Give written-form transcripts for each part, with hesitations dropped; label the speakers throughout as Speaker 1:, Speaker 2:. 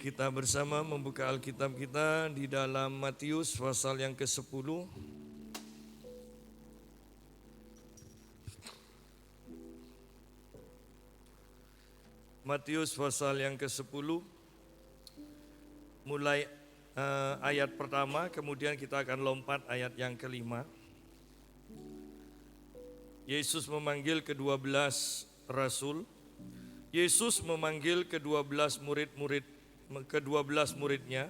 Speaker 1: kita bersama membuka Alkitab kita di dalam Matius pasal yang ke-10. Matius pasal yang ke-10, mulai ayat pertama, kemudian kita akan lompat ayat yang ke-5. Yesus memanggil ke-12 rasul. Yesus memanggil ke-12 muridnya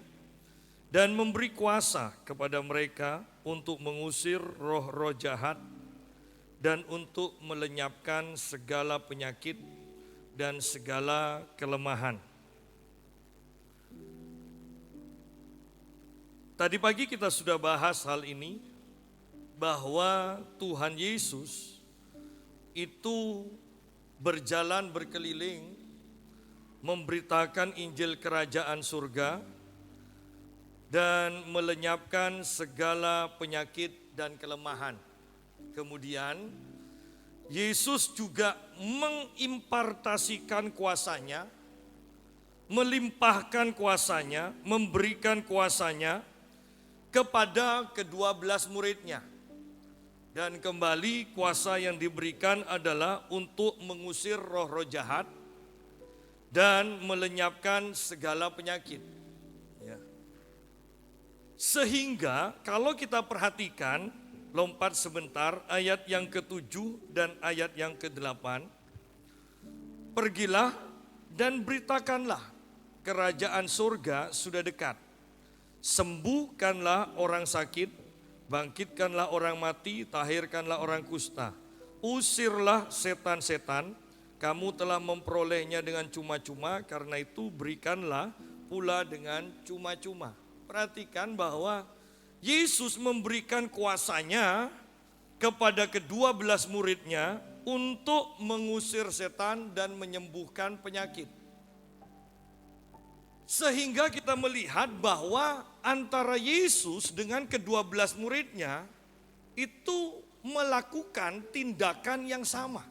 Speaker 1: dan memberi kuasa kepada mereka untuk mengusir roh-roh jahat dan untuk melenyapkan segala penyakit dan segala kelemahan. Tadi pagi kita sudah bahas hal ini, bahwa Tuhan Yesus itu berjalan berkeliling memberitakan Injil Kerajaan Surga dan melenyapkan segala penyakit dan kelemahan. Kemudian Yesus juga mengimpartasikan kuasanya, melimpahkan kuasanya, memberikan kuasanya kepada ke-12 muridnya. Dan kembali kuasa yang diberikan adalah untuk mengusir roh-roh jahat dan melenyapkan segala penyakit. Ya. Sehingga kalau kita perhatikan, lompat sebentar, ayat yang ke-7 dan ayat yang ke-8. Pergilah dan beritakanlah, kerajaan surga sudah dekat. Sembuhkanlah orang sakit, bangkitkanlah orang mati, tahirkanlah orang kusta. Usirlah setan-setan, kamu telah memperolehnya dengan cuma-cuma, karena itu berikanlah pula dengan cuma-cuma. Perhatikan bahwa Yesus memberikan kuasanya kepada ke-12 muridnya untuk mengusir setan dan menyembuhkan penyakit. Sehingga kita melihat bahwa antara Yesus dengan ke-12 muridnya itu melakukan tindakan yang sama.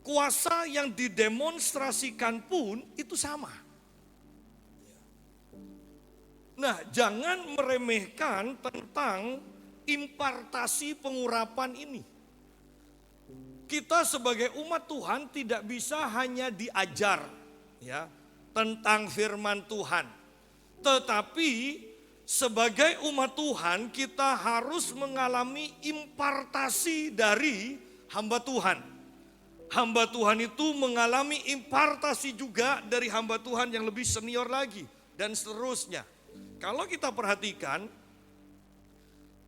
Speaker 1: Kuasa yang didemonstrasikan pun itu sama. Nah, jangan meremehkan tentang impartasi pengurapan ini. Kita sebagai umat Tuhan tidak bisa hanya diajar ya tentang firman Tuhan. Tetapi sebagai umat Tuhan kita harus mengalami impartasi dari hamba Tuhan. Hamba Tuhan itu mengalami impartasi juga dari hamba Tuhan yang lebih senior lagi dan seterusnya. Kalau kita perhatikan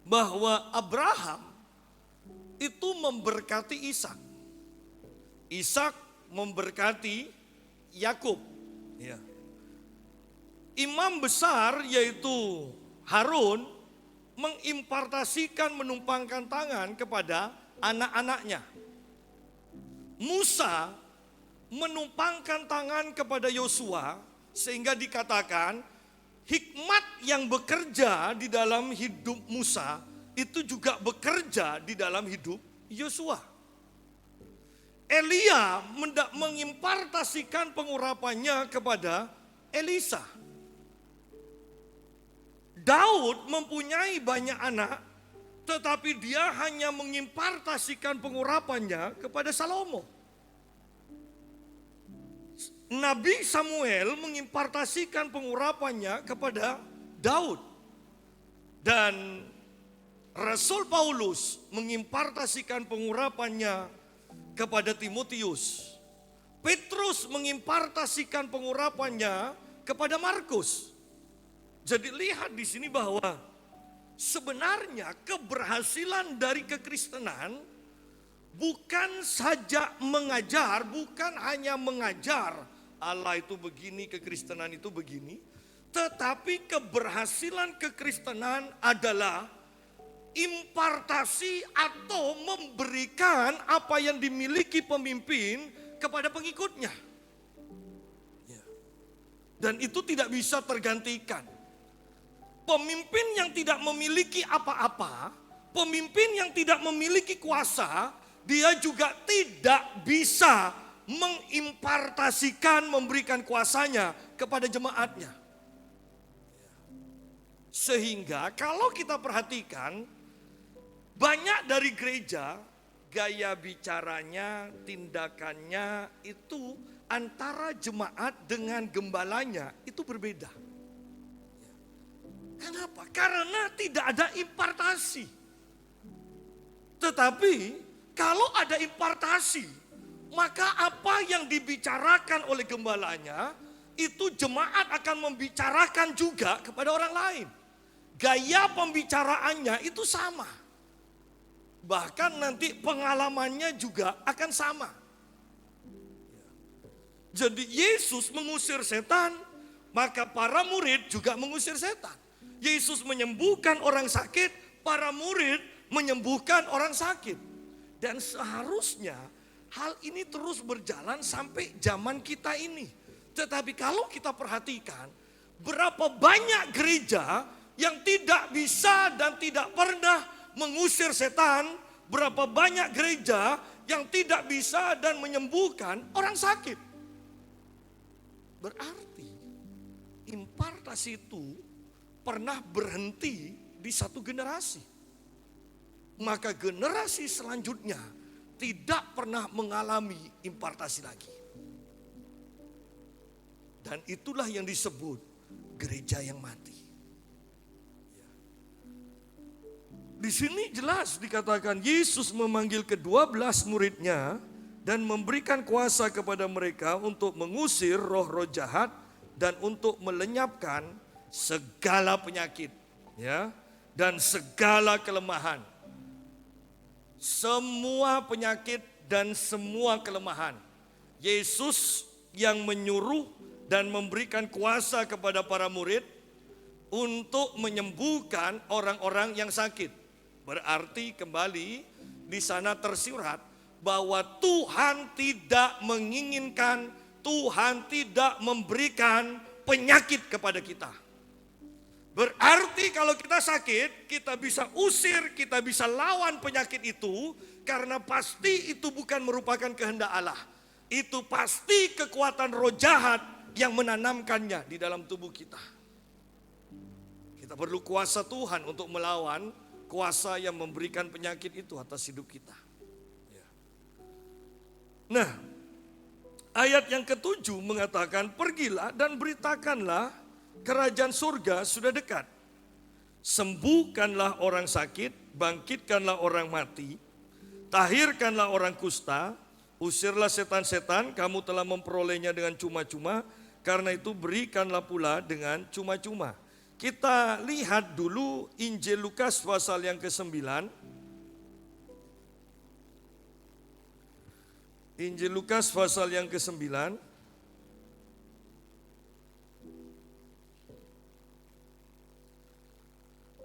Speaker 1: bahwa Abraham itu memberkati Ishak. Ishak memberkati Yakub. Ya. Imam besar yaitu Harun mengimpartasikan, menumpangkan tangan kepada anak-anaknya. Musa menumpangkan tangan kepada Yosua, sehingga dikatakan hikmat yang bekerja di dalam hidup Musa itu juga bekerja di dalam hidup Yosua. Elia mengimpartasikan pengurapannya kepada Elisa. Daud mempunyai banyak anak, tetapi dia hanya mengimpartasikan pengurapannya kepada Salomo. Nabi Samuel mengimpartasikan pengurapannya kepada Daud. Dan Rasul Paulus mengimpartasikan pengurapannya kepada Timotius. Petrus mengimpartasikan pengurapannya kepada Markus. Jadi lihat di sini bahwa sebenarnya keberhasilan dari kekristenan bukan saja mengajar, bukan hanya mengajar Allah itu begini, kekristenan itu begini, tetapi keberhasilan kekristenan adalah impartasi atau memberikan apa yang dimiliki pemimpin kepada pengikutnya. Dan itu tidak bisa tergantikan. Pemimpin yang tidak memiliki apa-apa, pemimpin yang tidak memiliki kuasa, dia juga tidak bisa mengimpartasikan, memberikan kuasanya kepada jemaatnya. Sehingga kalau kita perhatikan, banyak dari gereja, gaya bicaranya, tindakannya itu antara jemaat dengan gembalanya itu berbeda. Kenapa? Karena tidak ada impartasi. Tetapi kalau ada impartasi, maka apa yang dibicarakan oleh gembalanya, itu jemaat akan membicarakan juga kepada orang lain. Gaya pembicaraannya itu sama. Bahkan nanti pengalamannya juga akan sama. Jadi Yesus mengusir setan, maka para murid juga mengusir setan. Yesus menyembuhkan orang sakit, para murid menyembuhkan orang sakit. Dan seharusnya hal ini terus berjalan sampai zaman kita ini. Tetapi kalau kita perhatikan, berapa banyak gereja yang tidak bisa dan tidak pernah mengusir setan, berapa banyak gereja yang tidak bisa dan menyembuhkan orang sakit. Berarti impartasi itu pernah berhenti di satu generasi. Maka generasi selanjutnya tidak pernah mengalami impartasi lagi. Dan itulah yang disebut gereja yang mati. Di sini jelas dikatakan Yesus memanggil ke-12 muridnya dan memberikan kuasa kepada mereka untuk mengusir roh-roh jahat dan untuk melenyapkan segala penyakit, ya, dan segala kelemahan. Semua penyakit dan semua kelemahan. Yesus yang menyuruh dan memberikan kuasa kepada para murid untuk menyembuhkan orang-orang yang sakit. Berarti kembali di sana tersurat bahwa Tuhan tidak menginginkan, Tuhan tidak memberikan penyakit kepada kita. Berarti kalau kita sakit, kita bisa usir, kita bisa lawan penyakit itu, karena pasti itu bukan merupakan kehendak Allah. Itu pasti kekuatan roh jahat yang menanamkannya di dalam tubuh kita. Kita perlu kuasa Tuhan untuk melawan kuasa yang memberikan penyakit itu atas hidup kita. Nah, ayat yang ke-7 mengatakan, pergilah dan beritakanlah kerajaan surga sudah dekat. Sembuhkanlah orang sakit, bangkitkanlah orang mati, tahirkanlah orang kusta, usirlah setan-setan, kamu telah memperolehnya dengan cuma-cuma, karena itu berikanlah pula dengan cuma-cuma. Kita lihat dulu Injil Lukas pasal yang ke-9. Injil Lukas pasal yang ke-9.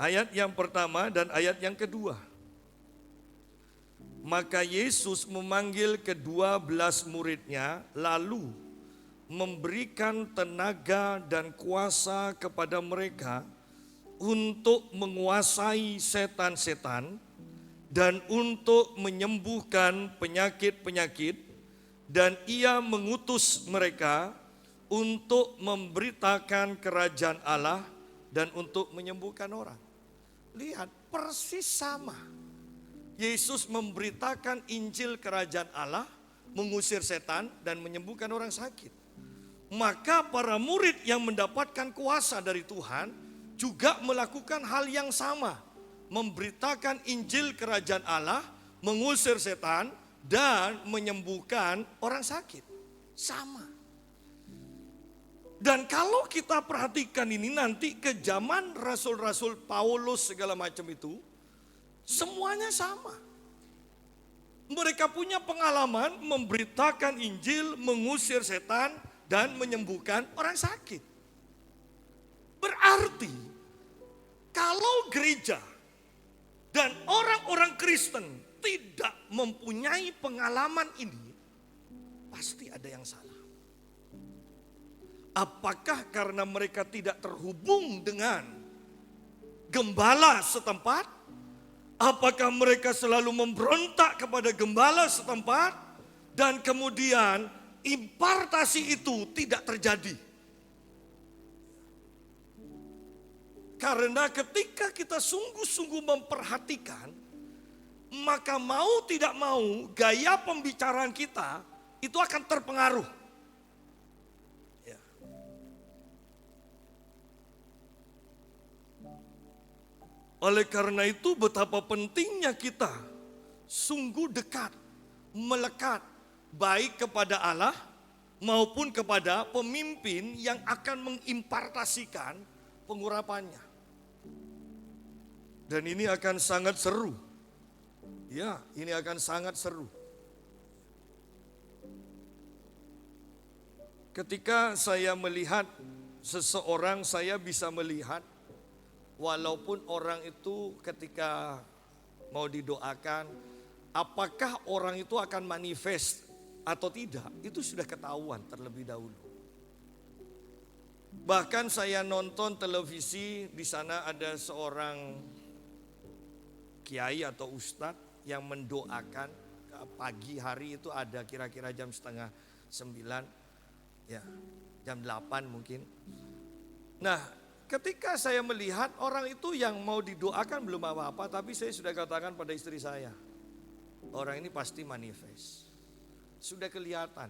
Speaker 1: Ayat yang pertama dan ayat yang kedua. Maka Yesus memanggil ke-12 muridnya, lalu memberikan tenaga dan kuasa kepada mereka untuk menguasai setan-setan dan untuk menyembuhkan penyakit-penyakit, dan ia mengutus mereka untuk memberitakan kerajaan Allah dan untuk menyembuhkan orang. Lihat, persis sama. Yesus memberitakan Injil kerajaan Allah, mengusir setan dan menyembuhkan orang sakit. Maka para murid yang mendapatkan kuasa dari Tuhan juga melakukan hal yang sama. Memberitakan Injil kerajaan Allah, mengusir setan dan menyembuhkan orang sakit. Sama. Dan kalau kita perhatikan ini nanti ke zaman rasul-rasul Paulus segala macam itu, semuanya sama. Mereka punya pengalaman memberitakan Injil, mengusir setan, dan menyembuhkan orang sakit. Berarti kalau gereja dan orang-orang Kristen tidak mempunyai pengalaman ini, pasti ada yang salah. Apakah karena mereka tidak terhubung dengan gembala setempat? Apakah mereka selalu memberontak kepada gembala setempat? Dan kemudian impartasi itu tidak terjadi. Karena ketika kita sungguh-sungguh memperhatikan, maka mau tidak mau gaya pembicaraan kita itu akan terpengaruh. Ya. Oleh karena itu betapa pentingnya kita sungguh dekat, melekat baik kepada Allah maupun kepada pemimpin yang akan mengimpartasikan pengurapannya. Dan ini akan sangat seru. Ya, ini akan sangat seru. Ketika saya melihat seseorang, saya bisa melihat walaupun orang itu ketika mau didoakan, apakah orang itu akan manifest atau tidak, itu sudah ketahuan terlebih dahulu. Bahkan saya nonton televisi, di sana ada seorang kiai atau ustadz yang mendoakan pagi hari itu ada kira-kira jam 8:30, ya jam 8 mungkin. Nah, ketika saya melihat orang itu yang mau didoakan belum apa-apa, tapi saya sudah katakan pada istri saya, orang ini pasti manifest. Sudah kelihatan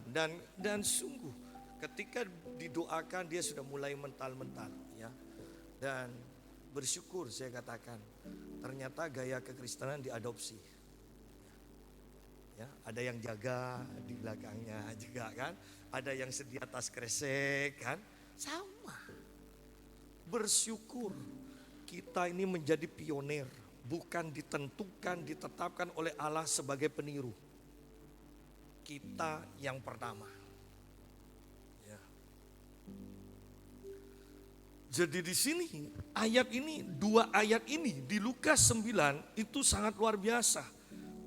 Speaker 1: dan sungguh ketika didoakan dia sudah mulai mental-mental, ya. Dan bersyukur saya katakan, ternyata gaya kekristenan diadopsi. Ya, ada yang jaga di belakangnya juga kan, ada yang sedia tas kresek kan, sama. Bersyukur kita ini menjadi pionir, bukan ditentukan, ditetapkan oleh Allah sebagai peniru. Kita yang pertama. Ya. Jadi di sini ayat ini, 2 ayat ini di Lukas 9 itu sangat luar biasa.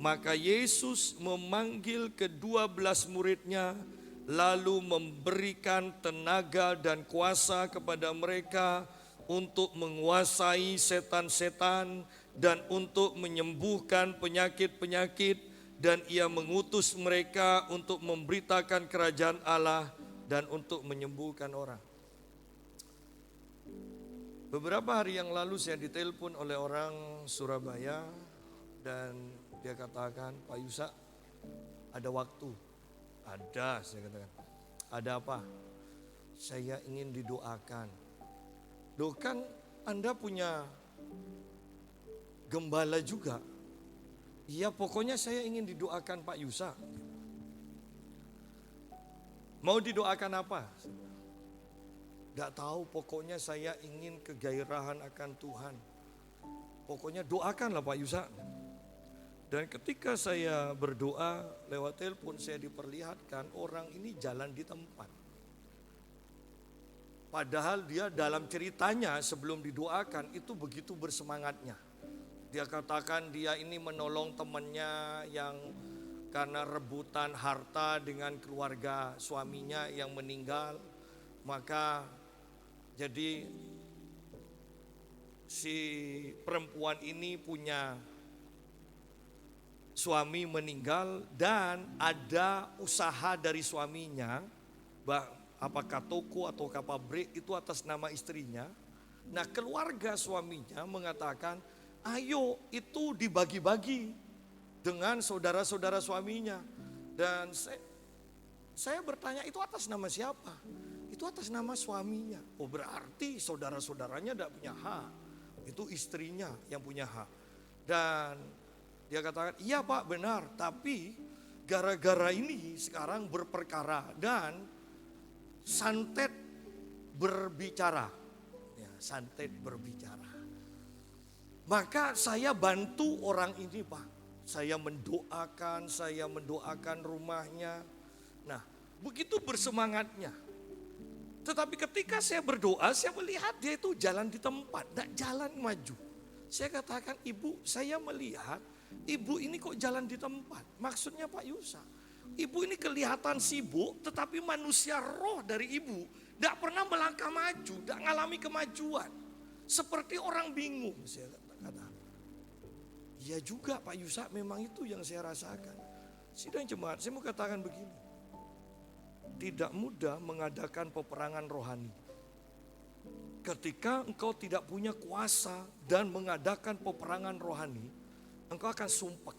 Speaker 1: Maka Yesus memanggil ke-12 muridnya, lalu memberikan tenaga dan kuasa kepada mereka untuk menguasai setan-setan dan untuk menyembuhkan penyakit-penyakit, dan ia mengutus mereka untuk memberitakan kerajaan Allah dan untuk menyembuhkan orang. Beberapa hari yang lalu saya ditelepon oleh orang Surabaya dan dia katakan, Pak Yusa, ada waktu. Ada, saya katakan. Ada apa? Saya ingin didoakan. Loh kan Anda punya gembala juga. Iya, pokoknya saya ingin didoakan Pak Yusa. Mau didoakan apa? Gak tahu, pokoknya saya ingin kegairahan akan Tuhan. Pokoknya doakanlah Pak Yusa. Dan ketika saya berdoa lewat telepon, saya diperlihatkan orang ini jalan di tempat. Padahal dia dalam ceritanya sebelum didoakan itu begitu bersemangatnya. Dia katakan dia ini menolong temannya yang karena rebutan harta dengan keluarga suaminya yang meninggal. Maka jadi si perempuan ini punya suami meninggal dan ada usaha dari suaminya, apakah toko atau pabrik itu atas nama istrinya. Nah, keluarga suaminya mengatakan, ayo itu dibagi-bagi dengan saudara-saudara suaminya. Dan saya bertanya, itu atas nama siapa? Itu atas nama suaminya. Oh, berarti saudara-saudaranya tidak punya hak. Itu istrinya yang punya hak. Dan dia katakan, iya Pak benar, tapi gara-gara ini sekarang berperkara dan santet berbicara. Ya, santet berbicara. Maka saya bantu orang ini Pak. Saya mendoakan rumahnya. Nah, begitu bersemangatnya. Tetapi ketika saya berdoa, saya melihat dia itu jalan di tempat, tidak jalan maju. Saya katakan, Ibu, saya melihat Ibu ini kok jalan di tempat. Maksudnya Pak Yusa, Ibu ini kelihatan sibuk, tetapi manusia roh dari Ibu tidak pernah melangkah maju, tidak mengalami kemajuan. Seperti orang bingung. Saya kata, iya juga Pak Yusa, memang itu yang saya rasakan. Sidang jemaat, saya mau katakan begini. Tidak mudah mengadakan peperangan rohani. Ketika engkau tidak punya kuasa dan mengadakan peperangan rohani, engkau akan sumpek,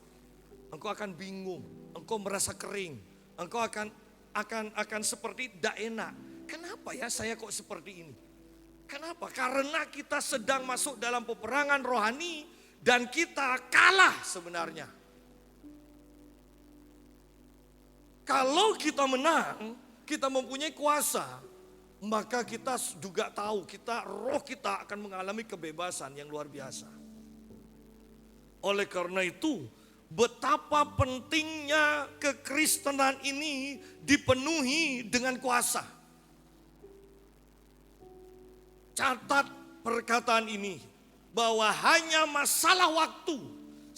Speaker 1: engkau akan bingung, engkau merasa kering, engkau akan seperti tidak enak. Kenapa ya saya kok seperti ini? Kenapa? Karena kita sedang masuk dalam peperangan rohani dan kita kalah sebenarnya. Kalau kita menang, kita mempunyai kuasa, maka kita juga tahu roh kita akan mengalami kebebasan yang luar biasa. Oleh karena itu, betapa pentingnya kekristenan ini dipenuhi dengan kuasa. Catat perkataan ini, bahwa hanya masalah waktu.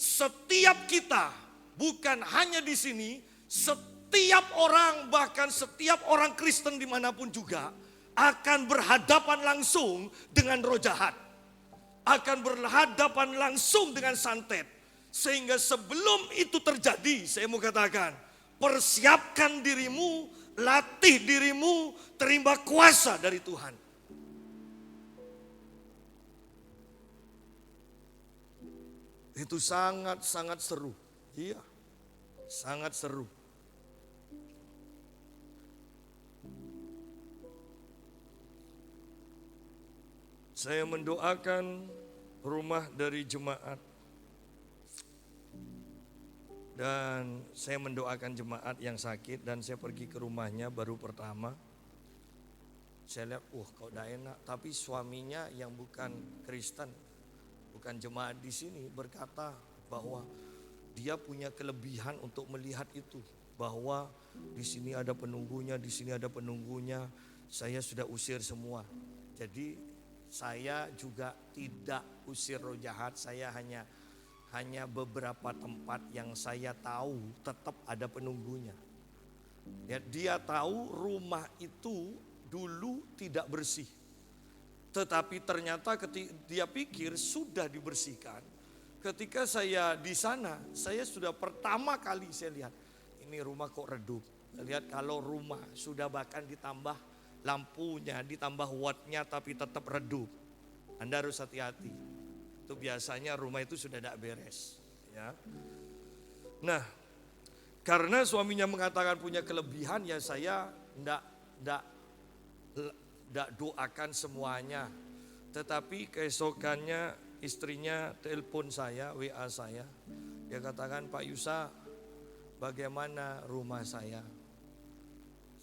Speaker 1: Setiap kita, bukan hanya di sini, setiap orang, bahkan setiap orang Kristen dimanapun juga, akan berhadapan langsung dengan roh jahat. Akan berhadapan langsung dengan santet. Sehingga sebelum itu terjadi, saya mau katakan, persiapkan dirimu, latih dirimu, terima kuasa dari Tuhan. Itu sangat-sangat seru. Iya, sangat seru. Saya mendoakan rumah dari jemaat. Dan saya mendoakan jemaat yang sakit dan saya pergi ke rumahnya baru pertama. Saya lihat, kok udah enak. Tapi suaminya yang bukan Kristen, bukan jemaat di sini, berkata bahwa dia punya kelebihan untuk melihat itu. Bahwa di sini ada penunggunya, di sini ada penunggunya. Saya sudah usir semua. Jadi saya juga tidak usir roh jahat, saya hanya beberapa tempat yang saya tahu tetap ada penunggunya. Ya, dia tahu rumah itu dulu tidak bersih. Tetapi ternyata ketika dia pikir sudah dibersihkan. Ketika saya di sana, saya sudah pertama kali saya lihat, ini rumah kok redup. Saya lihat kalau rumah sudah bahkan ditambah lampunya, ditambah wattnya tapi tetap redup. Anda harus hati-hati. Itu biasanya rumah itu sudah tidak beres. Ya. Nah, karena suaminya mengatakan punya kelebihan, ya saya tidak doakan semuanya. Tetapi keesokannya istrinya telepon saya, WA saya. Dia katakan, Pak Yusa, bagaimana rumah saya?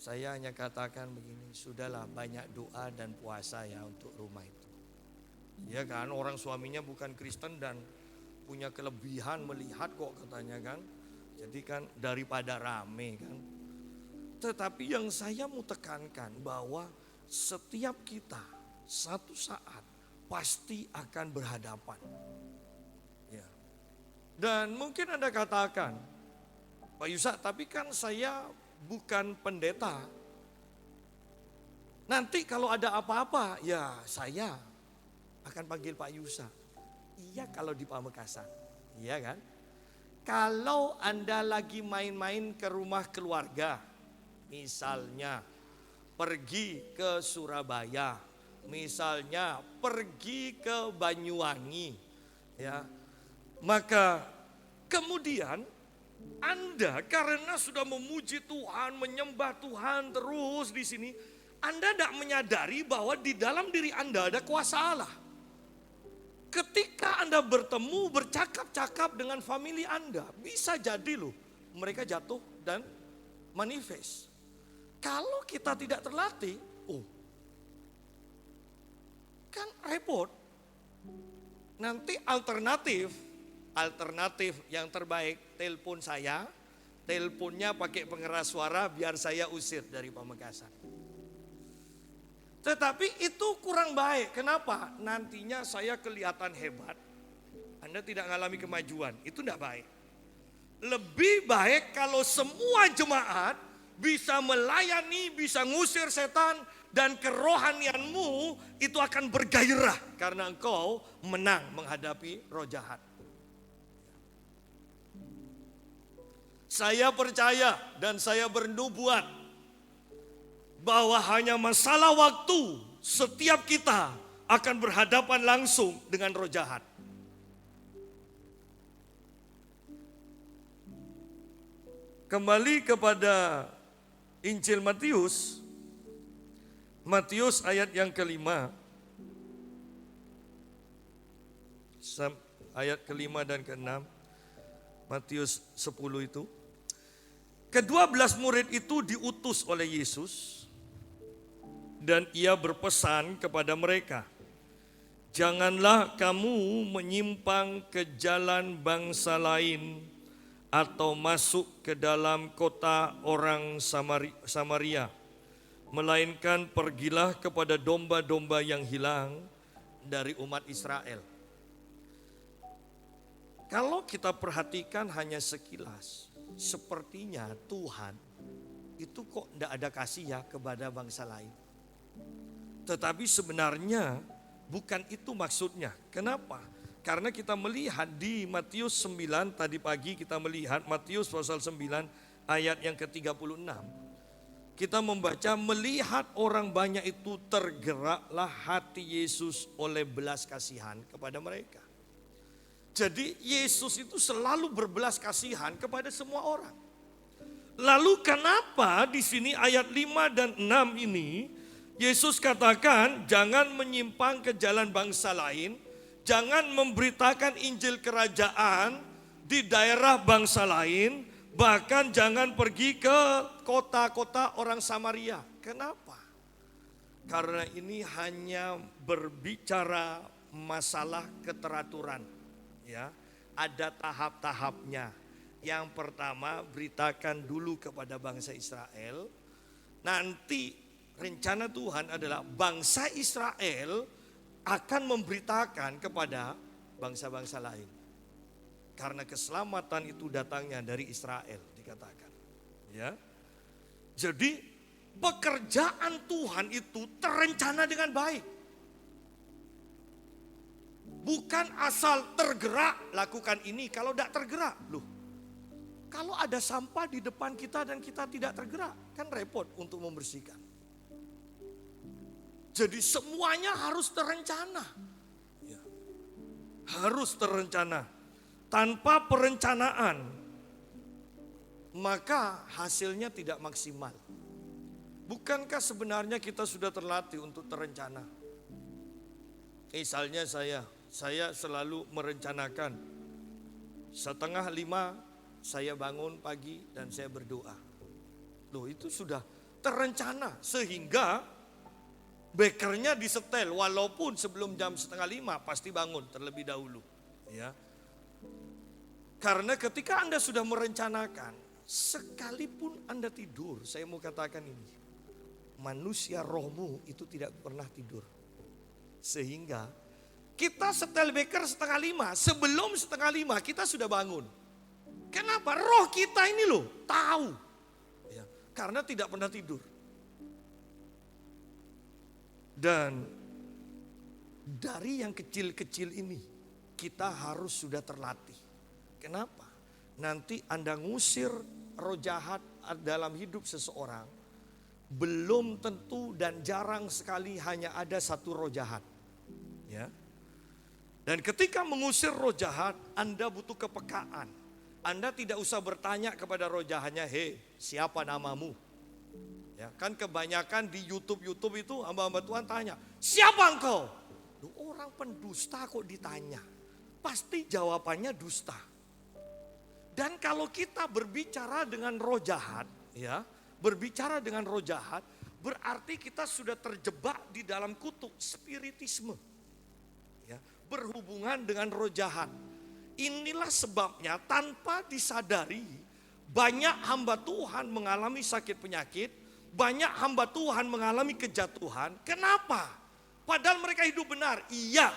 Speaker 1: Saya hanya katakan begini, sudahlah banyak doa dan puasa ya untuk rumah itu. Ya kan, orang suaminya bukan Kristen dan punya kelebihan melihat kok katanya kan. Jadi kan daripada rame kan. Tetapi yang saya mau tekankan bahwa setiap kita satu saat pasti akan berhadapan. Ya. Dan mungkin Anda katakan, Pak Yusa, tapi kan saya bukan pendeta. Nanti kalau ada apa-apa, ya saya akan panggil Pak Yusa. Iya kalau di Pamekasan, iya kan? Kalau Anda lagi main-main ke rumah keluarga, misalnya pergi ke Surabaya, misalnya pergi ke Banyuwangi, ya, maka kemudian Anda karena sudah memuji Tuhan, menyembah Tuhan terus di sini, Anda tidak menyadari bahwa di dalam diri Anda ada kuasa Allah. Ketika Anda bertemu, bercakap-cakap dengan famili Anda, bisa jadi loh mereka jatuh dan manifest. Kalau kita tidak terlatih, kan repot. Nanti alternatif yang terbaik, telepon saya, teleponnya pakai pengeras suara biar saya usir dari Pamekasan. Tetapi itu kurang baik. Kenapa? Nantinya saya kelihatan hebat. Anda tidak mengalami kemajuan. Itu tidak baik. Lebih baik kalau semua jemaat bisa melayani, bisa ngusir setan. Dan kerohanianmu itu akan bergairah. Karena engkau menang menghadapi roh jahat. Saya percaya dan saya bernubuat bahwa hanya masalah waktu setiap kita akan berhadapan langsung dengan roh jahat. Kembali kepada Injil Matius, Matius ayat yang kelima, ayat kelima dan keenam, Matius 10 itu. Ke-12 murid itu diutus oleh Yesus dan ia berpesan kepada mereka, janganlah kamu menyimpang ke jalan bangsa lain atau masuk ke dalam kota orang Samaria, melainkan pergilah kepada domba-domba yang hilang dari umat Israel. Kalau kita perhatikan hanya sekilas, sepertinya Tuhan itu kok tidak ada kasih ya kepada bangsa lain. Tetapi sebenarnya bukan itu maksudnya. Kenapa? Karena kita melihat di Matius 9, tadi pagi kita melihat Matius pasal 9 ayat yang ke-36. Kita membaca, melihat orang banyak itu tergeraklah hati Yesus oleh belas kasihan kepada mereka. Jadi Yesus itu selalu berbelas kasihan kepada semua orang. Lalu kenapa di sini ayat 5 dan 6 ini Yesus katakan jangan menyimpang ke jalan bangsa lain, jangan memberitakan Injil kerajaan di daerah bangsa lain, bahkan jangan pergi ke kota-kota orang Samaria. Kenapa? Karena ini hanya berbicara masalah keteraturan. Ya, ada tahap-tahapnya. Yang pertama, beritakan dulu kepada bangsa Israel. Nanti rencana Tuhan adalah bangsa Israel akan memberitakan kepada bangsa-bangsa lain. Karena keselamatan itu datangnya dari Israel, dikatakan. Ya. Jadi pekerjaan Tuhan itu terencana dengan baik. Bukan asal tergerak lakukan ini, kalau tidak tergerak. Loh, kalau ada sampah di depan kita dan kita tidak tergerak, kan repot untuk membersihkan. Jadi semuanya harus terencana. Ya. Harus terencana. Tanpa perencanaan, maka hasilnya tidak maksimal. Bukankah sebenarnya kita sudah terlatih untuk terencana? Misalnya saya selalu merencanakan 4:30 saya bangun pagi dan saya berdoa. Loh, itu sudah terencana sehingga bekernya disetel walaupun sebelum jam 4:30 pasti bangun terlebih dahulu. Ya. Karena ketika Anda sudah merencanakan, sekalipun Anda tidur, saya mau katakan ini, manusia rohmu itu tidak pernah tidur. Sehingga kita setel beker 4:30, sebelum 4:30 kita sudah bangun. Kenapa? Roh kita ini loh tahu. Ya, karena tidak pernah tidur. Dan dari yang kecil-kecil ini kita harus sudah terlatih. Kenapa? Nanti Anda ngusir roh jahat dalam hidup seseorang, belum tentu dan jarang sekali hanya ada satu roh jahat. Ya. Dan ketika mengusir roh jahat, Anda butuh kepekaan. Anda tidak usah bertanya kepada roh jahatnya, "Hei, siapa namamu?" Ya, kan kebanyakan di YouTube itu hamba-hamba Tuhan tanya, "Siapa engkau?" Loh, orang pendusta kok ditanya? Pasti jawabannya dusta. Dan kalau kita berbicara dengan roh jahat, ya, berbicara dengan roh jahat, berarti kita sudah terjebak di dalam kutub spiritisme. Ya, berhubungan dengan roh jahat. Inilah sebabnya tanpa disadari banyak hamba Tuhan mengalami sakit penyakit, banyak hamba Tuhan mengalami kejatuhan. Kenapa? Padahal mereka hidup benar, iya.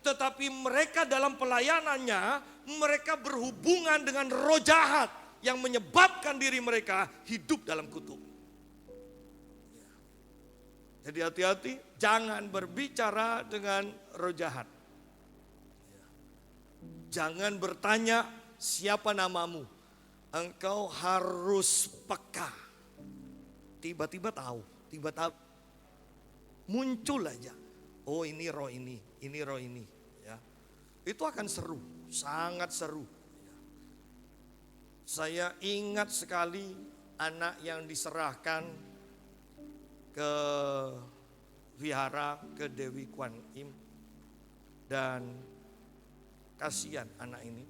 Speaker 1: Tetapi mereka dalam pelayanannya, mereka berhubungan dengan roh jahat yang menyebabkan diri mereka hidup dalam kutub. Jadi hati-hati, jangan berbicara dengan roh jahat. Jangan bertanya siapa namamu. Engkau harus peka. Tiba-tiba tahu, tiba-tiba muncul aja. Oh ini roh ini roh ini. Ya. Itu akan seru, sangat seru. Ya. Saya ingat sekali anak yang diserahkan ke wihara, ke Dewi Kwan Im. Dan kasihan anak ini.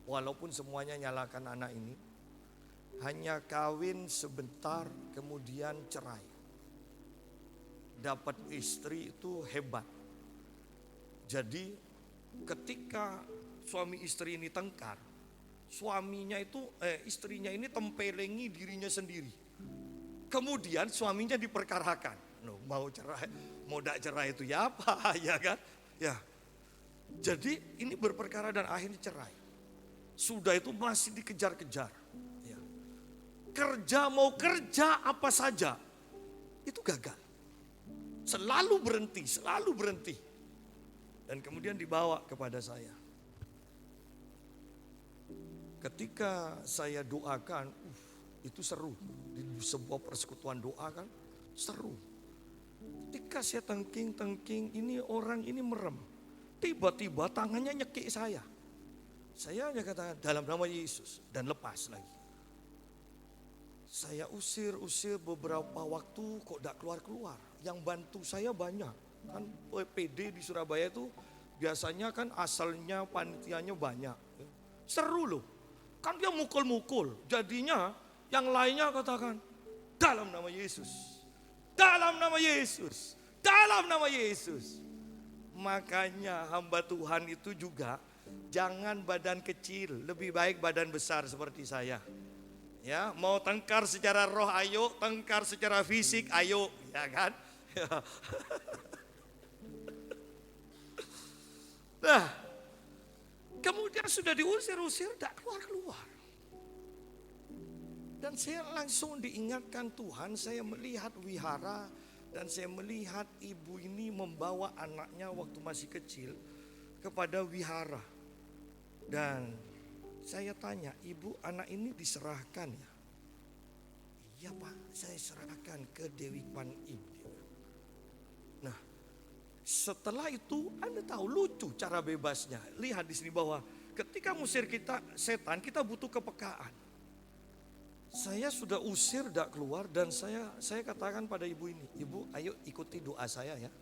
Speaker 1: Walaupun semuanya nyalakan anak ini, hanya kawin sebentar kemudian cerai. Dapat istri itu hebat. Jadi ketika suami istri ini tengkar, istrinya ini tempelengi dirinya sendiri. Kemudian suaminya diperkarakan. Mau cerai, mau tidak cerai itu ya apa ya kan? Ya. Jadi ini berperkara dan akhirnya cerai. Sudah itu masih dikejar-kejar. Ya. Mau kerja apa saja, itu gagal. Selalu berhenti. Dan kemudian dibawa kepada saya. Ketika saya doakan, itu seru. Di sebuah persekutuan doa kan, seru. Ketika saya tengking, ini orang ini merem. Tiba-tiba tangannya nyekik saya. Saya hanya katakan dalam nama Yesus dan lepas lagi. Saya usir beberapa waktu kok tidak keluar. Yang bantu saya banyak. Kan PD di Surabaya itu biasanya kan asalnya panitianya banyak. Seru loh. Kan dia mukul-mukul. Jadinya yang lainnya katakan dalam nama Yesus. Dalam nama Yesus. Dalam nama Yesus. Makanya hamba Tuhan itu juga jangan badan kecil, lebih baik badan besar seperti saya. Ya, mau tengkar secara roh ayo, tengkar secara fisik ayo, ya kan? Nah, kemudian sudah diusir-usir, tidak keluar-keluar. Dan saya langsung diingatkan Tuhan, saya melihat wihara dan saya melihat ibu ini membawa anaknya waktu masih kecil kepada wihara. Dan saya tanya, ibu anak ini diserahkan ya? Iya Pak, saya serahkan ke Dewi Kwan Im. Nah, setelah itu Anda tahu lucu cara bebasnya. Lihat di sini bahwa ketika musir setan, kita butuh kepekaan. Saya sudah usir, tidak keluar dan saya katakan pada ibu ini, ibu ayo ikuti doa saya ya.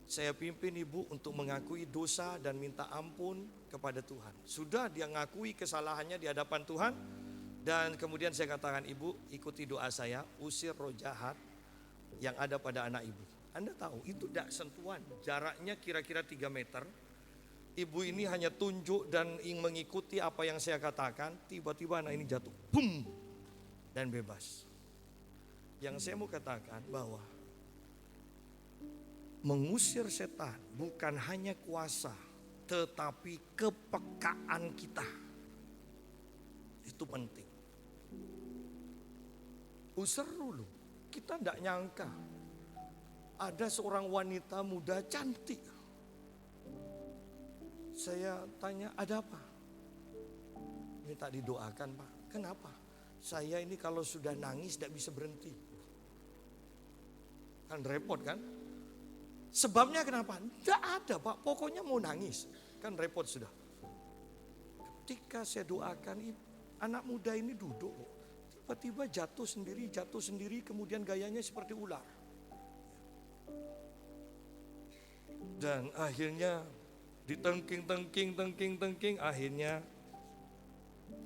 Speaker 1: Saya pimpin ibu untuk mengakui dosa dan minta ampun kepada Tuhan. Sudah dia ngakui kesalahannya di hadapan Tuhan. Dan kemudian saya katakan ibu ikuti doa saya. Usir roh jahat yang ada pada anak ibu. Anda tahu itu tidak sentuhan. Jaraknya kira-kira 3 meter. Ibu ini hanya tunjuk dan ingin mengikuti apa yang saya katakan. Tiba-tiba anak ini jatuh. Boom. Dan bebas. Yang saya mau katakan bahwa mengusir setan bukan hanya kuasa, tetapi kepekaan kita. Itu penting. Seru loh, kita tidak nyangka ada seorang wanita muda cantik. Saya tanya, ada apa? Minta didoakan Pak. Kenapa? Saya ini kalau sudah nangis tidak bisa berhenti. Kan repot kan? Sebabnya kenapa? Tidak ada Pak, pokoknya mau nangis. Kan repot sudah. Ketika saya doakan, anak muda ini duduk. Tiba-tiba jatuh sendiri, kemudian gayanya seperti ular. Dan akhirnya ditengking, akhirnya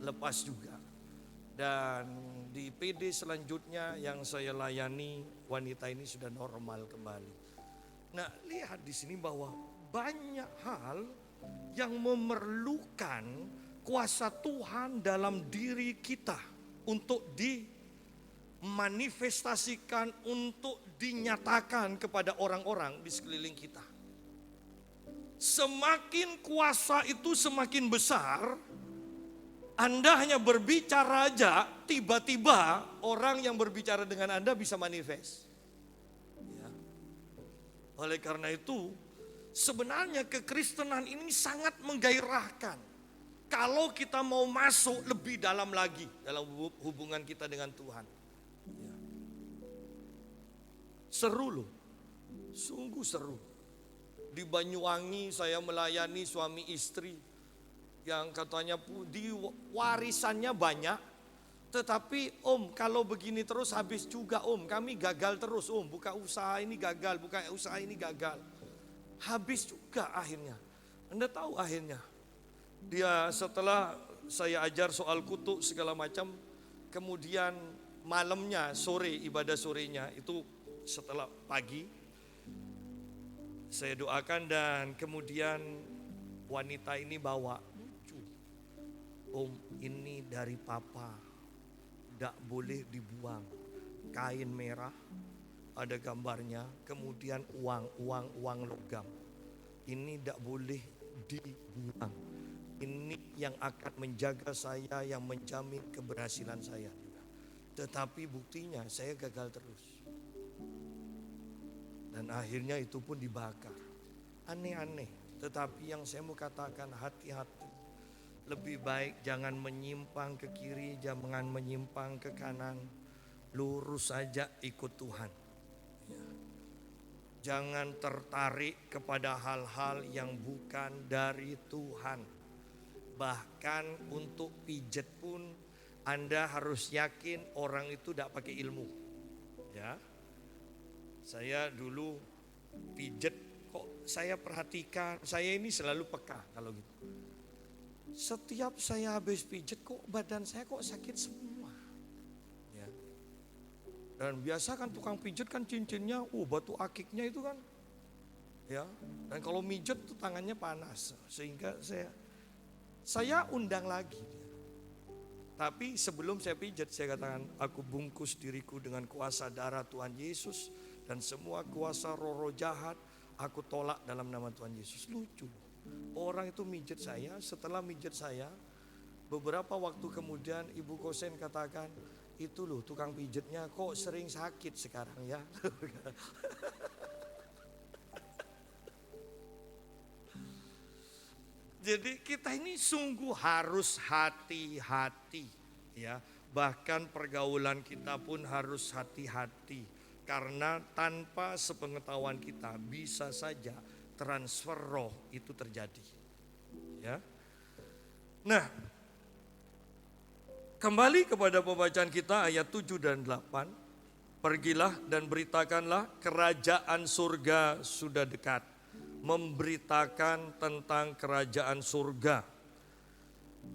Speaker 1: lepas juga. Dan di PD selanjutnya yang saya layani, wanita ini sudah normal kembali. Nah, lihat di sini bahwa banyak hal yang memerlukan kuasa Tuhan dalam diri kita untuk dimanifestasikan, untuk dinyatakan kepada orang-orang di sekeliling kita. Semakin kuasa itu semakin besar, Anda hanya berbicara aja, tiba-tiba orang yang berbicara dengan Anda bisa manifest. Oleh karena itu, sebenarnya kekristenan ini sangat menggairahkan. Kalau kita mau masuk lebih dalam lagi dalam hubungan kita dengan Tuhan. Ya. Seru loh, sungguh seru. Di Banyuwangi saya melayani suami istri yang katanya di warisannya banyak. Tetapi om, kalau begini terus habis juga om, kami gagal terus om, buka usaha ini gagal, buka usaha ini gagal. Habis juga akhirnya. Anda tahu akhirnya, dia setelah saya ajar soal kutuk segala macam, kemudian malamnya, sore, ibadah sorenya itu setelah pagi, saya doakan dan kemudian wanita ini bawa, lucu, om ini dari papa. Tidak boleh dibuang. Kain merah, ada gambarnya, kemudian uang logam. Ini tidak boleh dibuang. Ini yang akan menjaga saya, yang menjamin keberhasilan saya. Tetapi buktinya saya gagal terus. Dan akhirnya itu pun dibakar. Aneh-aneh. Tetapi yang saya mau katakan, hati-hati. Lebih baik jangan menyimpang ke kiri, jangan menyimpang ke kanan. Lurus saja ikut Tuhan. Ya. Jangan tertarik kepada hal-hal yang bukan dari Tuhan. Bahkan untuk pijet pun Anda harus yakin orang itu tidak pakai ilmu. Ya. Saya dulu pijet, kok saya perhatikan, saya ini selalu peka kalau gitu. Setiap saya habis pijet kok badan saya kok sakit semua. Ya. Dan biasa kan tukang pijet kan cincinnya, batu akiknya itu kan. Ya. Dan kalau mijet tuh tangannya panas. Sehingga saya undang lagi. Tapi sebelum saya pijet saya katakan, aku bungkus diriku dengan kuasa darah Tuhan Yesus. Dan semua kuasa roh-roh jahat aku tolak dalam nama Tuhan Yesus. Lucu. Orang itu mijet saya, setelah mijet saya, beberapa waktu kemudian Ibu Kosen katakan, itu loh tukang pijetnya kok sering sakit sekarang ya. Jadi kita ini sungguh harus hati-hati ya. Bahkan pergaulan kita pun harus hati-hati. Karena tanpa sepengetahuan kita bisa saja transfer roh itu terjadi. Ya. Nah, kembali kepada pembacaan kita ayat 7 dan 8. Pergilah dan beritakanlah kerajaan surga sudah dekat. Memberitakan tentang kerajaan surga.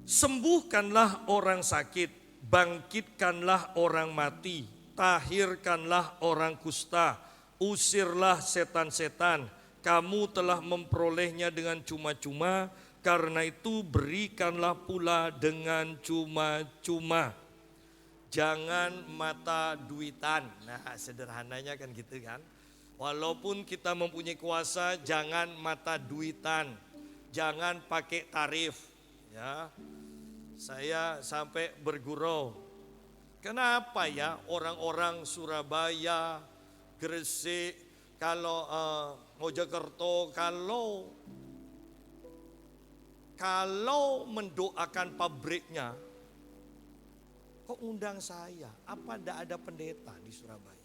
Speaker 1: Sembuhkanlah orang sakit, bangkitkanlah orang mati, tahirkanlah orang kusta, usirlah setan-setan. Kamu telah memperolehnya dengan cuma-cuma, karena itu berikanlah pula dengan cuma-cuma. Jangan mata duitan. Nah, sederhananya kan gitu kan. Walaupun kita mempunyai kuasa, jangan mata duitan. Jangan pakai tarif. Ya. Saya sampai bergurau. Kenapa ya orang-orang Surabaya, Gresik, kalau Mojokerto, kalau mendoakan pabriknya, kok undang saya? Apa tidak ada pendeta di Surabaya?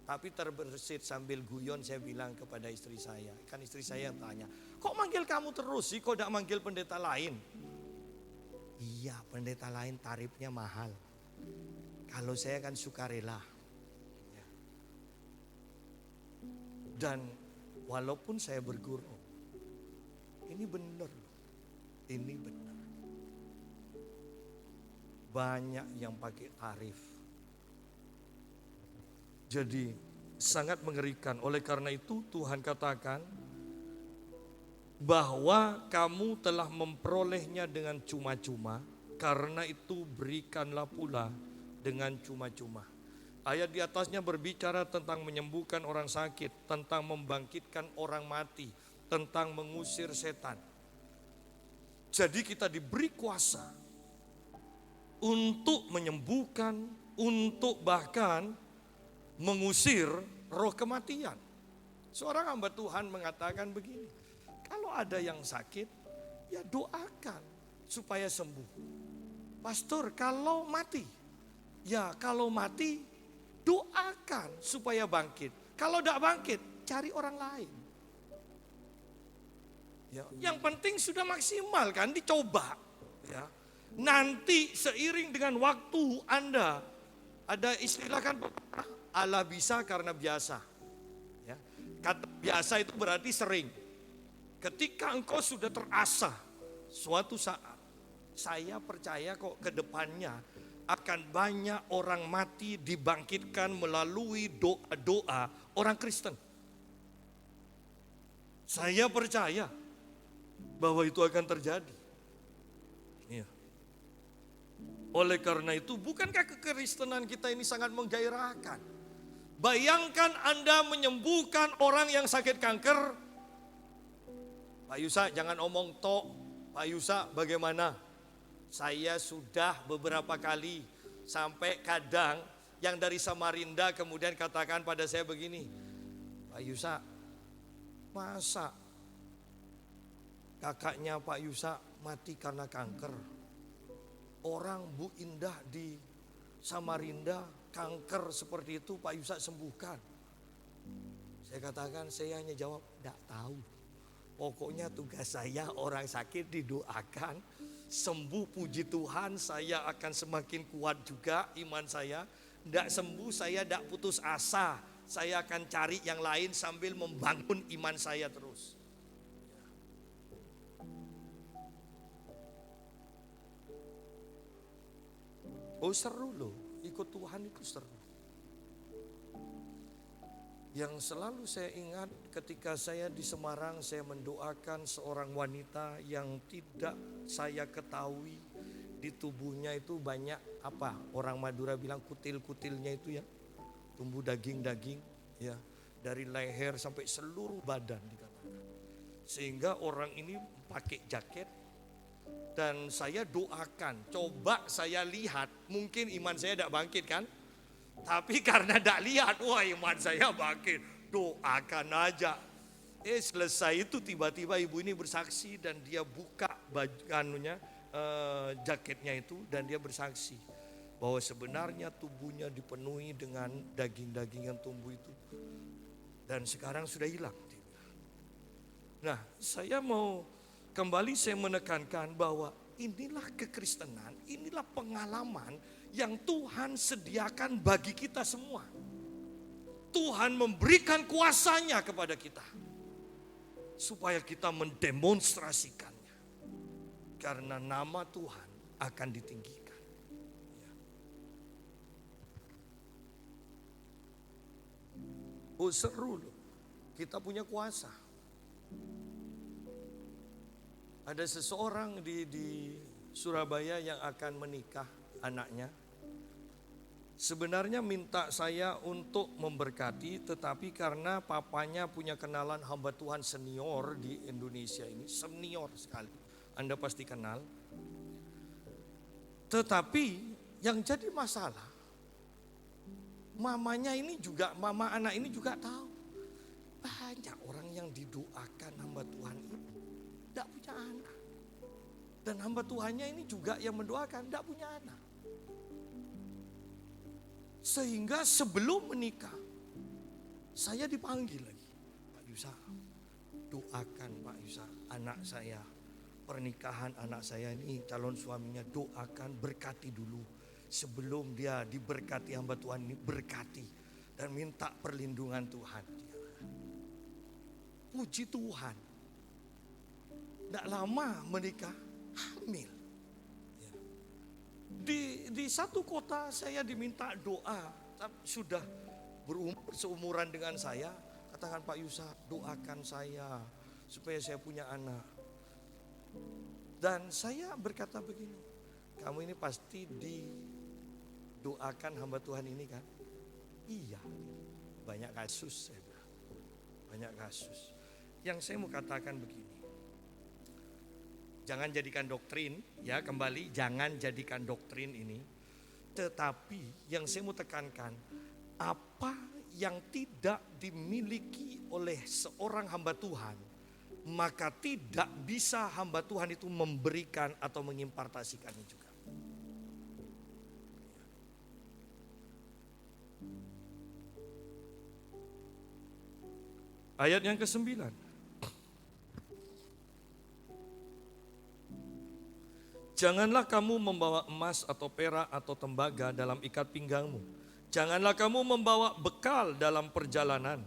Speaker 1: Tapi terbersit sambil guyon saya bilang kepada istri saya. Kan istri saya yang tanya, kok manggil kamu terus sih, kok tidak manggil pendeta lain? Iya, pendeta lain tarifnya mahal. Kalau saya kan sukarela. Dan walaupun saya berguru, ini benar, ini benar. Banyak yang pakai tarif. Jadi sangat mengerikan. Oleh karena itu Tuhan katakan bahwa kamu telah memperolehnya dengan cuma-cuma, karena itu berikanlah pula dengan cuma-cuma. Ayat di atasnya berbicara tentang menyembuhkan orang sakit, tentang membangkitkan orang mati, tentang mengusir setan. Jadi kita diberi kuasa untuk menyembuhkan, untuk bahkan mengusir roh kematian. Seorang hamba Tuhan mengatakan begini, kalau ada yang sakit, ya doakan supaya sembuh. Pastor, kalau mati, ya kalau mati doakan supaya bangkit. Kalau tidak bangkit, cari orang lain. Ya, yang penting sudah maksimal kan, dicoba. Ya. Nanti seiring dengan waktu Anda, ada istilah kan, Allah bisa karena biasa. Ya. Kata biasa itu berarti sering. Ketika engkau sudah terasah, suatu saat, saya percaya kok ke depannya akan banyak orang mati dibangkitkan melalui doa-doa orang Kristen. Saya percaya bahwa itu akan terjadi. Iya. Oleh karena itu, bukankah kekristenan kita ini sangat menggairahkan? Bayangkan Anda menyembuhkan orang yang sakit kanker. Pak Yusa jangan omong tok. Pak Yusa bagaimana? Saya sudah beberapa kali, sampai kadang yang dari Samarinda kemudian katakan pada saya begini, Pak Yusa, masa kakaknya Pak Yusa mati karena kanker? Orang Bu Indah di Samarinda kanker seperti itu Pak Yusa sembuhkan. Saya katakan, saya hanya jawab, tidak tahu. Pokoknya tugas saya orang sakit didoakan, sembuh puji Tuhan, saya akan semakin kuat juga iman saya. Tidak sembuh saya tidak putus asa, saya akan cari yang lain sambil membangun iman saya terus. Oh seru loh, ikut Tuhan itu seru. Yang selalu saya ingat ketika saya di Semarang, saya mendoakan seorang wanita yang tidak saya ketahui di tubuhnya itu banyak apa, orang Madura bilang kutil-kutilnya itu ya, tumbuh daging-daging ya, dari leher sampai seluruh badan dikatakan. Sehingga orang ini pakai jaket dan saya doakan, coba saya lihat, mungkin iman saya tidak bangkit kan? Tapi karena tidak lihat, wah iman saya bangkit, doakan aja. Selesai itu tiba-tiba ibu ini bersaksi dan dia buka jaketnya itu dan dia bersaksi bahwa sebenarnya tubuhnya dipenuhi dengan daging-daging yang tumbuh itu. Dan sekarang sudah hilang. Nah, saya mau kembali saya menekankan bahwa inilah kekristenan, inilah pengalaman yang Tuhan sediakan bagi kita semua. Tuhan memberikan kuasanya kepada kita supaya kita mendemonstrasikannya, karena nama Tuhan akan ditinggikan. Oh seru loh, kita punya kuasa. Ada seseorang di Surabaya yang akan menikah anaknya. Sebenarnya minta saya untuk memberkati, tetapi karena papanya punya kenalan hamba Tuhan senior di Indonesia ini, senior sekali, Anda pasti kenal. Tetapi yang jadi masalah, mamanya ini juga, mama anak ini juga tahu, banyak orang yang didoakan hamba Tuhan ini tidak punya anak. Dan hamba Tuhannya ini juga yang mendoakan tidak punya anak. Sehingga sebelum menikah, saya dipanggil lagi. Pak Yusa, doakan Pak Yusa, anak saya, pernikahan anak saya ini calon suaminya, doakan, berkati dulu. Sebelum dia diberkati hamba Tuhan ini, berkati. Dan minta perlindungan Tuhan. Puji Tuhan. Tidak lama menikah, hamil. Di satu kota saya diminta doa, sudah seumuran dengan saya, katakan Pak Yusa, doakan saya supaya saya punya anak. Dan saya berkata begini, kamu ini pasti didoakan hamba Tuhan ini kan? Iya, banyak kasus saya bilang, banyak kasus. Yang saya mau katakan begini, jangan jadikan doktrin, ya kembali, jangan jadikan doktrin ini. Tetapi yang saya mau tekankan, apa yang tidak dimiliki oleh seorang hamba Tuhan, maka tidak bisa hamba Tuhan itu memberikan atau mengimpartasikannya juga. Ayat yang ke-9. Janganlah kamu membawa emas atau perak atau tembaga dalam ikat pinggangmu. Janganlah kamu membawa bekal dalam perjalanan.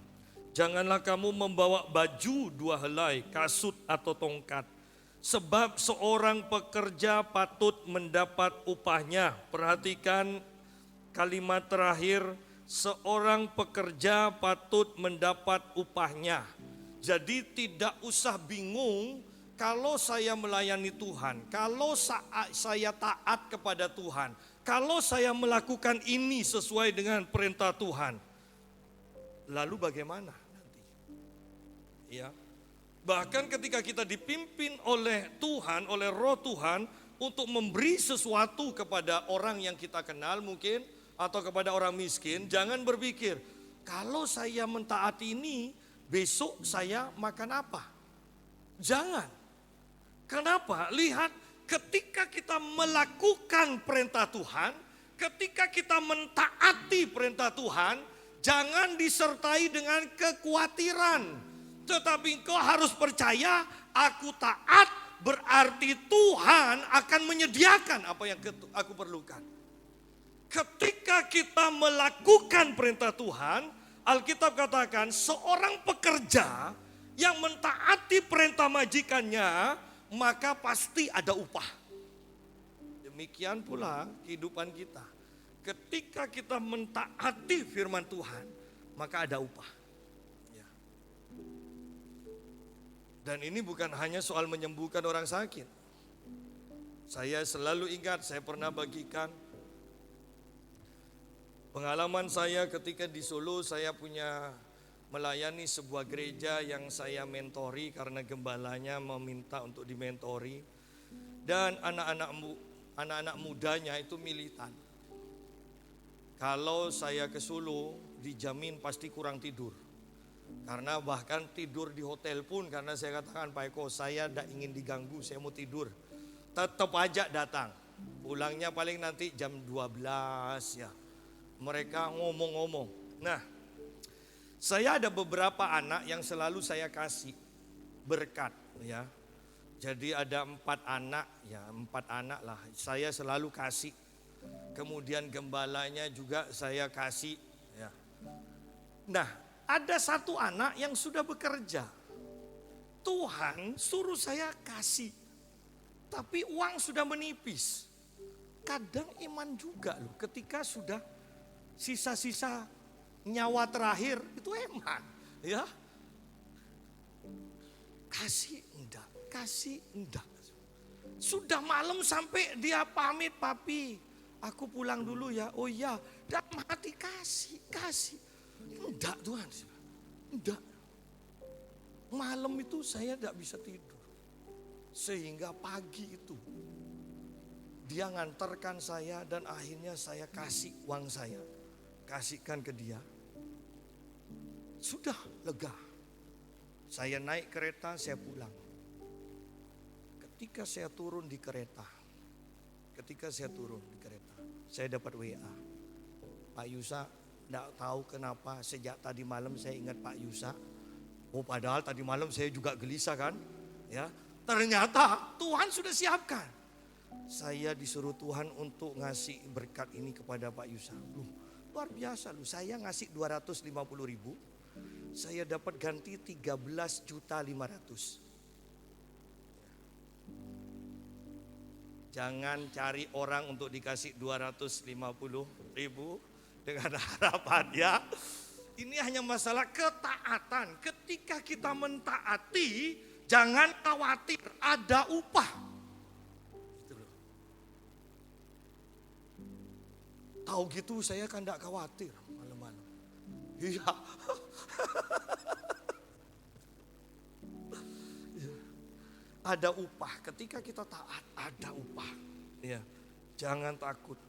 Speaker 1: Janganlah kamu membawa baju 2 helai, kasut atau tongkat. Sebab seorang pekerja patut mendapat upahnya. Perhatikan kalimat terakhir, seorang pekerja patut mendapat upahnya. Jadi tidak usah bingung kalau saya melayani Tuhan, kalau saya taat kepada Tuhan, kalau saya melakukan ini sesuai dengan perintah Tuhan, lalu bagaimana nanti? Ya, bahkan ketika kita dipimpin oleh Tuhan, oleh Roh Tuhan untuk memberi sesuatu kepada orang yang kita kenal mungkin, atau kepada orang miskin, jangan berpikir kalau saya mentaati ini besok saya makan apa. Jangan. Kenapa? Lihat, ketika kita melakukan perintah Tuhan, ketika kita mentaati perintah Tuhan, jangan disertai dengan kekhawatiran. Tetapi engkau harus percaya, aku taat berarti Tuhan akan menyediakan apa yang aku perlukan. Ketika kita melakukan perintah Tuhan, Alkitab katakan seorang pekerja yang mentaati perintah majikannya, maka pasti ada upah. Demikian pula kehidupan kita. Ketika kita mentaati firman Tuhan, maka ada upah. Ya. Dan ini bukan hanya soal menyembuhkan orang sakit. Saya selalu ingat, saya pernah bagikan pengalaman saya ketika di Solo. Saya punya melayani sebuah gereja yang saya mentori karena gembalanya meminta untuk dimentori. Dan anak-anak mudanya itu militan. Kalau saya ke Solo dijamin pasti kurang tidur. Karena bahkan tidur di hotel pun, karena saya katakan, Pak Eko, saya tidak ingin diganggu, saya mau tidur. Tetap aja datang. Pulangnya paling nanti jam 12 ya. Mereka ngomong-ngomong. Nah, saya ada beberapa anak yang selalu saya kasih berkat ya. Jadi ada 4 anak ya, 4 anak lah saya selalu kasih. Kemudian gembalanya juga saya kasih ya. Nah, ada 1 anak yang sudah bekerja. Tuhan suruh saya kasih. Tapi uang sudah menipis. Kadang iman juga loh, ketika sudah sisa-sisa nyawa terakhir itu eman, ya. Kasih enggak. Sudah malam sampai dia pamit, papi, aku pulang dulu ya. Oh iya, dalam hati kasih. Enggak Tuhan, enggak. Malam itu saya enggak bisa tidur. Sehingga pagi itu dia ngantarkan saya dan akhirnya saya kasih uang saya. Kasihkan ke dia. Sudah lega. Saya naik kereta, saya pulang. Ketika saya turun di kereta, saya dapat WA. Pak Yusa, tidak tahu kenapa sejak tadi malam saya ingat Pak Yusa. Oh, padahal tadi malam saya juga gelisah kan. Ya, ternyata Tuhan sudah siapkan. Saya disuruh Tuhan untuk ngasih berkat ini kepada Pak Yusa. Luar biasa loh, saya ngasih 250.000. Saya dapat ganti 13.500.000. Jangan cari orang untuk dikasih 250.000 dengan harapan ya. Ini hanya masalah ketaatan. Ketika kita mentaati, jangan khawatir, ada upah. Gitu loh. Tahu gitu saya kan tidak khawatir malam-malam. Iya. Ada upah, ketika kita taat ada upah. Ya, jangan takut.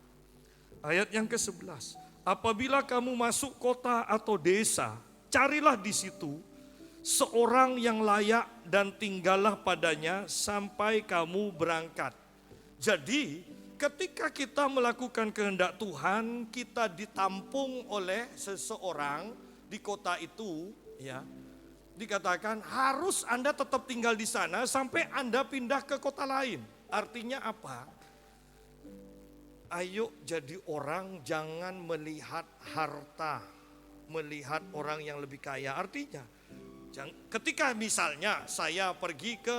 Speaker 1: Ayat yang ke-11. Apabila kamu masuk kota atau desa, carilah di situ seorang yang layak dan tinggallah padanya sampai kamu berangkat. Jadi ketika kita melakukan kehendak Tuhan, kita ditampung oleh seseorang di kota itu, ya. Dikatakan harus Anda tetap tinggal di sana sampai Anda pindah ke kota lain. Artinya apa? Ayo jadi orang, jangan melihat harta, melihat orang yang lebih kaya. Artinya, ketika misalnya saya pergi ke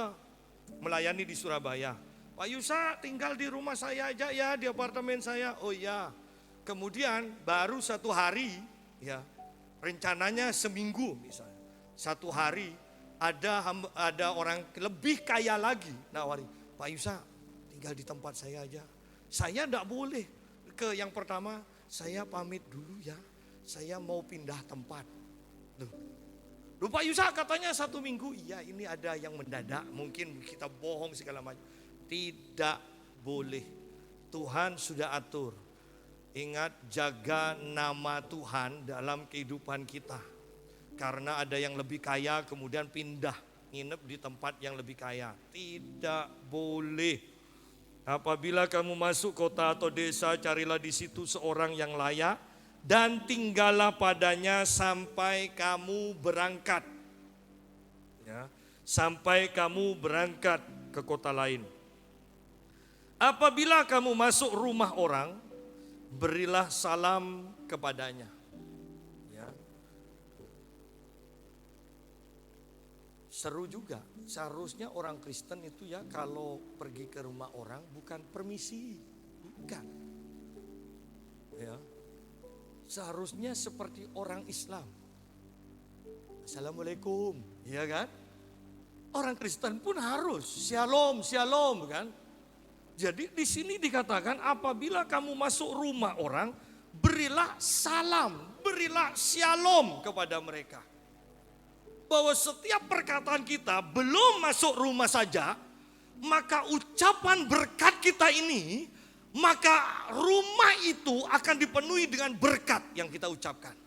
Speaker 1: melayani di Surabaya, Pak Yusa tinggal di rumah saya aja ya, di apartemen saya. Oh ya, kemudian baru satu hari, ya rencananya seminggu misalnya. Satu hari ada orang lebih kaya lagi nawari, Pak Yusa tinggal di tempat saya aja. Saya tidak boleh ke yang pertama, saya pamit dulu ya, saya mau pindah tempat. Loh Pak Yusa katanya 1 minggu, iya ini ada yang mendadak, mungkin kita bohong segala macam. Tidak boleh, Tuhan sudah atur. Ingat, jaga nama Tuhan dalam kehidupan kita. Karena ada yang lebih kaya kemudian pindah, nginep di tempat yang lebih kaya. Tidak boleh. Apabila kamu masuk kota atau desa, carilah di situ seorang yang layak dan tinggallah padanya sampai kamu berangkat. Ya, sampai kamu berangkat ke kota lain. Apabila kamu masuk rumah orang, berilah salam kepadanya. Ya. Seru juga. Seharusnya orang Kristen itu ya kalau pergi ke rumah orang bukan permisi, bukan. Ya. Seharusnya seperti orang Islam. Assalamualaikum, ya kan? Orang Kristen pun harus shalom, shalom kan? Jadi di sini dikatakan apabila kamu masuk rumah orang, berilah salam, berilah shalom kepada mereka. Bahwa setiap perkataan kita belum masuk rumah saja, maka ucapan berkat kita ini, maka rumah itu akan dipenuhi dengan berkat yang kita ucapkan.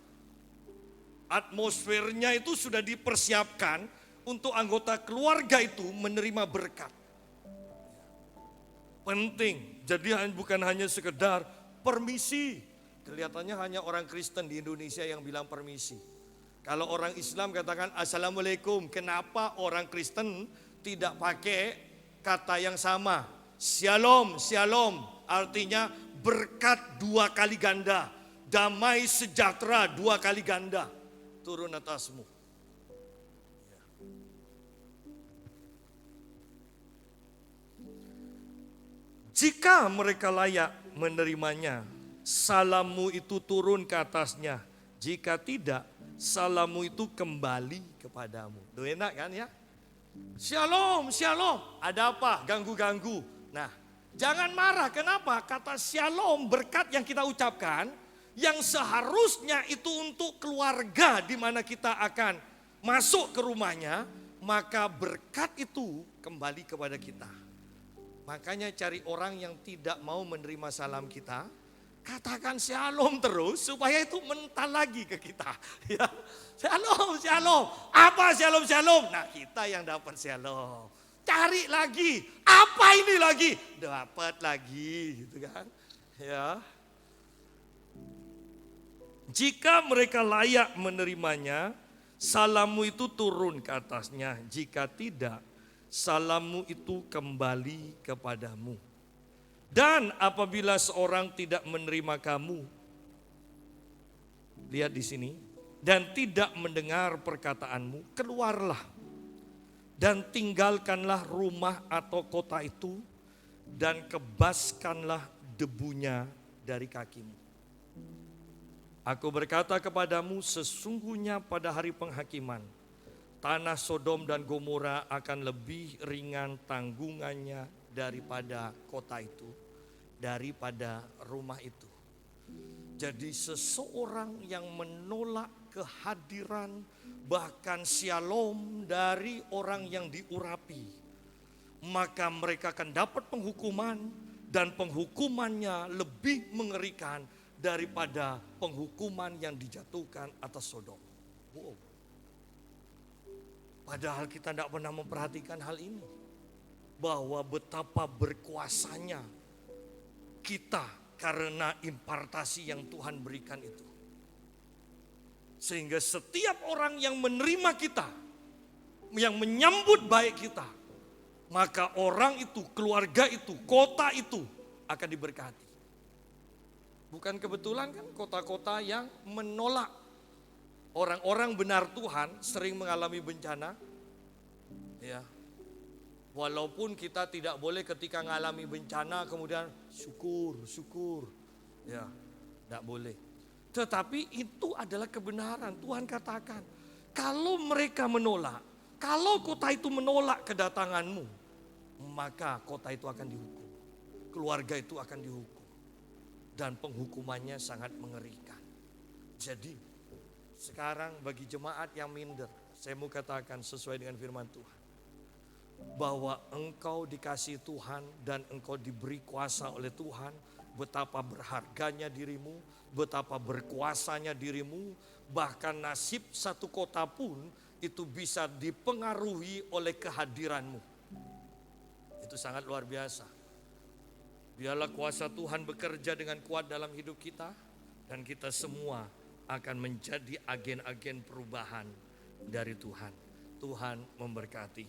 Speaker 1: Atmosfernya itu sudah dipersiapkan untuk anggota keluarga itu menerima berkat. Penting, jadi bukan hanya sekedar permisi. Kelihatannya hanya orang Kristen di Indonesia yang bilang permisi. Kalau orang Islam katakan Assalamualaikum, kenapa orang Kristen tidak pakai kata yang sama? Shalom, shalom, artinya berkat 2 kali ganda, damai sejahtera 2 kali ganda turun atasmu. Jika mereka layak menerimanya, salammu itu turun ke atasnya. Jika tidak, salammu itu kembali kepadamu. Duh, enak kan ya? Shalom, shalom. Ada apa? Ganggu-ganggu. Nah, jangan marah. Kenapa? Kata shalom, berkat yang kita ucapkan, yang seharusnya itu untuk keluarga di mana kita akan masuk ke rumahnya, maka berkat itu kembali kepada kita. Makanya cari orang yang tidak mau menerima salam kita, katakan shalom terus supaya itu mental lagi ke kita. Ya, shalom, shalom. Apa shalom, shalom? Nah, kita yang dapat shalom. Cari lagi. Apa ini lagi? Dapat lagi, gitu kan? Ya. Jika mereka layak menerimanya, salammu itu turun ke atasnya. Jika tidak, salammu itu kembali kepadamu. Dan apabila seorang tidak menerima kamu, lihat di sini, dan tidak mendengar perkataanmu, keluarlah dan tinggalkanlah rumah atau kota itu dan kebaskanlah debunya dari kakimu. Aku berkata kepadamu, sesungguhnya pada hari penghakiman, tanah Sodom dan Gomora akan lebih ringan tanggungannya daripada kota itu, daripada rumah itu. Jadi seseorang yang menolak kehadiran bahkan shalom dari orang yang diurapi, maka mereka akan dapat penghukuman, dan penghukumannya lebih mengerikan daripada penghukuman yang dijatuhkan atas Sodom. Wow. Padahal kita tidak pernah memperhatikan hal ini. Bahwa betapa berkuasanya kita karena impartasi yang Tuhan berikan itu. Sehingga setiap orang yang menerima kita, yang menyambut baik kita, maka orang itu, keluarga itu, kota itu akan diberkati. Bukan kebetulan kan kota-kota yang menolak orang-orang benar Tuhan sering mengalami bencana. Ya. Walaupun kita tidak boleh ketika mengalami bencana kemudian syukur. Ya, tidak boleh. Tetapi itu adalah kebenaran. Tuhan katakan, kalau mereka menolak, kalau kota itu menolak kedatanganmu, maka kota itu akan dihukum. Keluarga itu akan dihukum. Dan penghukumannya sangat mengerikan. Jadi, sekarang bagi jemaat yang minder, saya mau katakan sesuai dengan firman Tuhan. Bahwa engkau dikasihi Tuhan dan engkau diberi kuasa oleh Tuhan. Betapa berharganya dirimu, betapa berkuasanya dirimu. Bahkan nasib satu kota pun itu bisa dipengaruhi oleh kehadiranmu. Itu sangat luar biasa. Biarlah kuasa Tuhan bekerja dengan kuat dalam hidup kita. Dan kita semua akan menjadi agen-agen perubahan dari Tuhan. Tuhan memberkati.